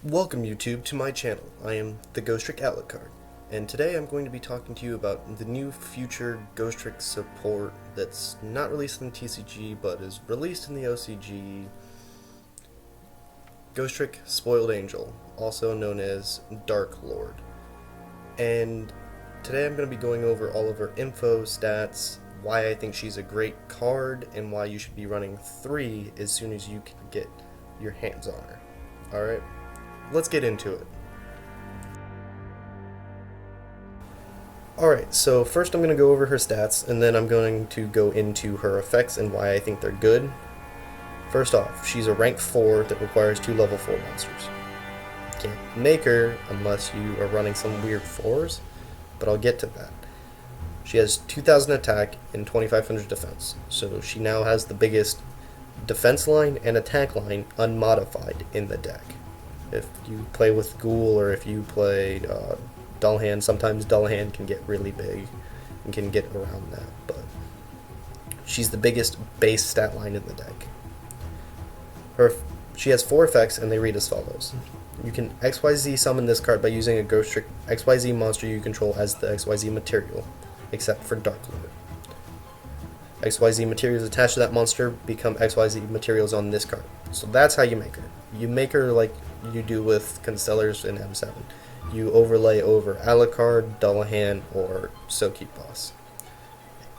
Welcome YouTube to my channel. I am the Ghostrick Outlet Card, and today I'm going to be talking to you about the new future Ghostrick support that's not released in the TCG but is released in the OCG. Ghostrick Spoiled Angel, also known as Darklord. And today I'm going to be going over all of her info, stats, why I think she's a great card, and why you should be running 3 as soon as you can get your hands on her. Alright? Let's get into it. Alright, so first I'm going to go over her stats, and then I'm going to go into her effects and why I think they're good. First off, she's a rank 4 that requires 2 level 4 monsters. You can't make her unless you are running some weird 4s, but I'll get to that. She has 2,000 attack and 2,500 defense, so she now has the biggest defense line and attack line unmodified in the deck. If you play with Ghoul or if you play Dull Hand, sometimes Dull Hand can get really big and can get around that, but she's the biggest base stat line in the deck. She has 4 effects and they read as follows. You can XYZ summon this card by using a Ghostrick XYZ monster you control as the XYZ material, except for darklord. XYZ materials attached to that monster become XYZ materials on this card. So that's how you make her. You make her like you do with Constellars in M7. You overlay over Alucard, Dullahan, or Sokeep Boss.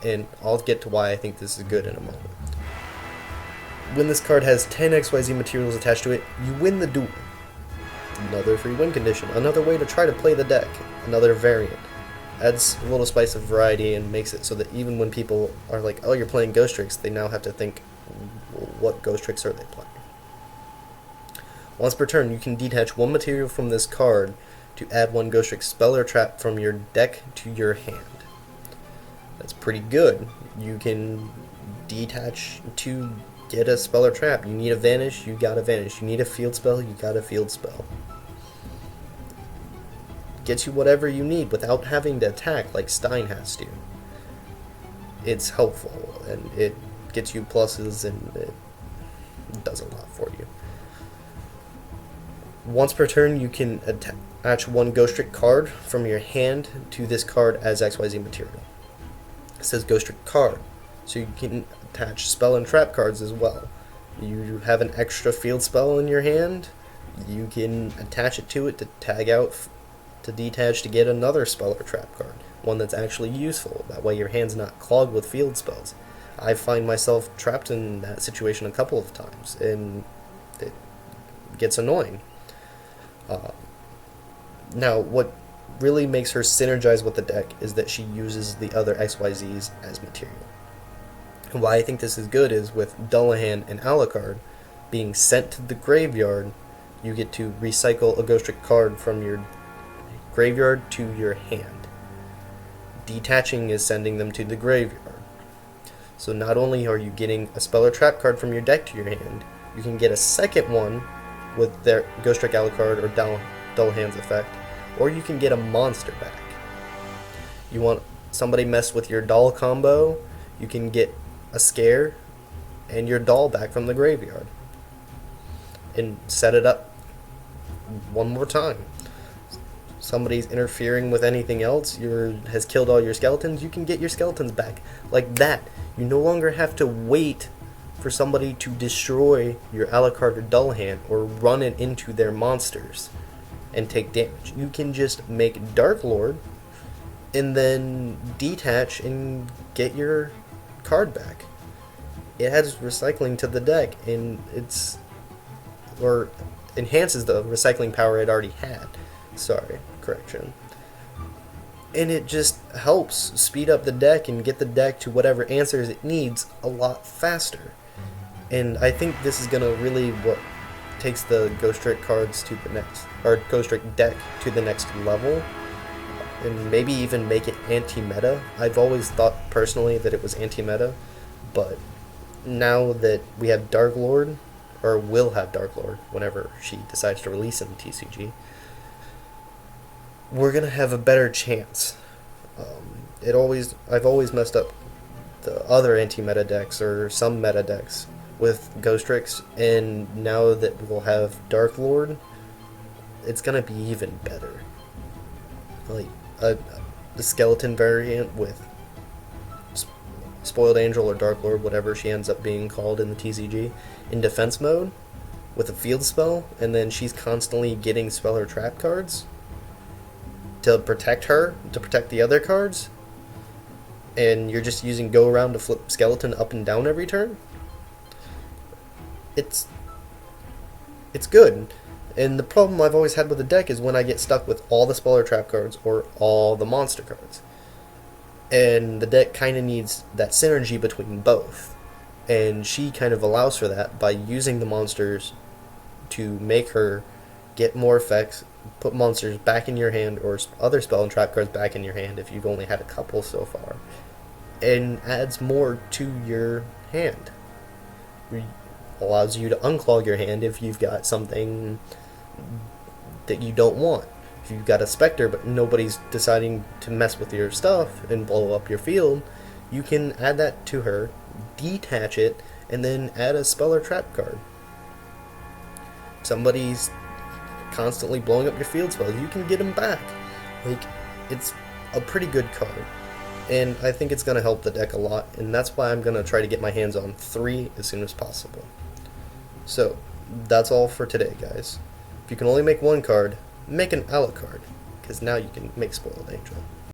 And I'll get to why I think this is good in a moment. When this card has 10 XYZ materials attached to it, you win the duel. Another free win condition, another way to try to play the deck, another variant. Adds a little spice of variety and makes it so that even when people are like, oh, you're playing Ghostricks, they now have to think, what Ghostricks are they playing? Once per turn, you can detach 1 material from this card to add 1 Ghostrick spell or trap from your deck to your hand. That's pretty good. You can detach to get a spell or trap. You need a vanish, you got a vanish. You need a field spell, you got a field spell. Gets you whatever you need without having to attack like Stein has to. It's helpful, and it gets you pluses, and it does a lot for you. Once per turn, you can attach 1 Ghostrick card from your hand to this card as XYZ material. It says Ghostrick card, so you can attach spell and trap cards as well. You have an extra field spell in your hand, you can attach it to tag out to detach to get another spell or trap card, one that's actually useful. That way your hand's not clogged with field spells. I find myself trapped in that situation a couple of times, and it gets annoying. Now, what really makes her synergize with the deck is that she uses the other XYZs as material. And why I think this is good is with Dullahan and Alucard being sent to the graveyard, you get to recycle a Ghostrick card from your graveyard to your hand. Detaching is sending them to the graveyard. So not only are you getting a spell or trap card from your deck to your hand, you can get a second one with their Ghostrick Alucard or Dullahan's effect, or you can get a monster back. You want somebody mess with your doll combo, you can get a scare and your doll back from the graveyard and set it up one more time. Somebody's interfering with anything else, has killed all your skeletons, you can get your skeletons back. Like that. You no longer have to wait for somebody to destroy your Alucard or Dullahan or run it into their monsters and take damage. You can just make Darklord and then detach and get your card back. It adds recycling to the deck, and enhances the recycling power it already had. Sorry, correction. And it just helps speed up the deck and get the deck to whatever answers it needs a lot faster. And I think this is gonna really what takes the Ghostrick cards to the next, or Ghostrick deck to the next level, and maybe even make it anti-meta. I've always thought personally that it was anti-meta, but now that we have Darklord, or will have Darklord whenever she decides to release in the TCG, we're gonna have a better chance. I've always messed up the other anti-meta decks or some meta decks with Ghostricks, and now that we'll have Darklord, it's gonna be even better. Like the skeleton variant with Spoiled Angel or Darklord, whatever she ends up being called in the TCG, in defense mode with a field spell, and then she's constantly getting spell or trap cards to protect her, to protect the other cards, and you're just using go around to flip skeleton up and down every turn. It's good. And the problem I've always had with the deck is when I get stuck with all the spell or trap cards or all the monster cards. And the deck kind of needs that synergy between both. And she kind of allows for that by using the monsters to make her get more effects, put monsters back in your hand or other spell and trap cards back in your hand if you've only had a couple so far, and adds more to your hand. Allows you to unclog your hand if you've got something that you don't want. If you've got a Spectre but nobody's deciding to mess with your stuff and blow up your field, you can add that to her, detach it, and then add a spell or trap card. Somebody's constantly blowing up your field spells, you can get them back. Like, it's a pretty good card. And I think it's going to help the deck a lot, and that's why I'm going to try to get my hands on 3 as soon as possible. So, that's all for today, guys. If you can only make one card, make an Alucard, because now you can make Spoiled Angel.